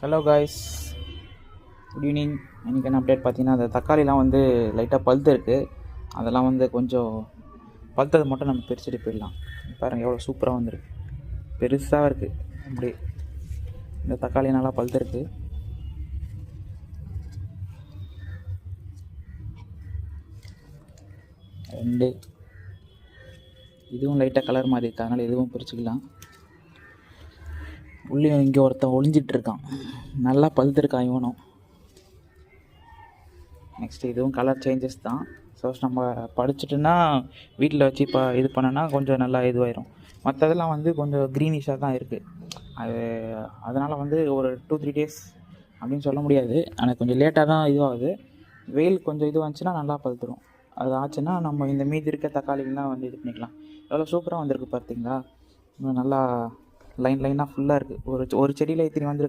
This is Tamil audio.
Hello guys, good evening. எனக்கு என்ன அப்டேட் பார்த்தீங்கன்னா, அந்த தக்காளிலாம் வந்து லைட்டாக பழுத்து இருக்குது. அதெல்லாம் வந்து கொஞ்சம் பழுத்தது மட்டும் நம்ம பிரிச்சுட்டு போயிடலாம். பாருங்கள் எவ்வளோ சூப்பராக வந்துருக்கு, பெருசாக இருக்குது. அப்படி இந்த தக்காளி நல்லா பழுத்துருக்கு. ரெண்டு இதுவும் லைட்டாக கலர் மாதிரி இருக்கு, அதனால் இதுவும் பிரிச்சுக்கலாம். உள்ளே இங்கே ஒருத்தன் ஒளிஞ்சிட்ருக்கான், நல்லா பழுத்துருக்கான் இவனும். நெக்ஸ்ட்டு இதுவும் கலர் சேஞ்சஸ் தான். சப்போஸ் நம்ம படிச்சுட்டுன்னா வீட்டில் வச்சு இப்போ இது பண்ணோன்னா கொஞ்சம் நல்லா இதுவாயிரும். மற்றதெல்லாம் வந்து கொஞ்சம் க்ரீனிஷாக தான் இருக்குது. அதனால் வந்து ஒரு 2-3 டேஸ் அப்படின்னு சொல்ல முடியாது. ஆனால் கொஞ்சம் லேட்டாக தான் இதுவாகுது. வெயில் கொஞ்சம் இதுவாச்சுன்னா நல்லா பழுத்துரும். அது ஆச்சுன்னா நம்ம இந்த மீதி இருக்க தக்காளிலாம் வந்து இது பண்ணிக்கலாம். எவ்வளோ சூப்பராக வந்திருக்கு பார்த்தீங்களா? இன்னும் நல்லா லைனாக ஃபுல்லாக இருக்குது. ஒரு செடியில் இத்தனை வந்திருக்கு.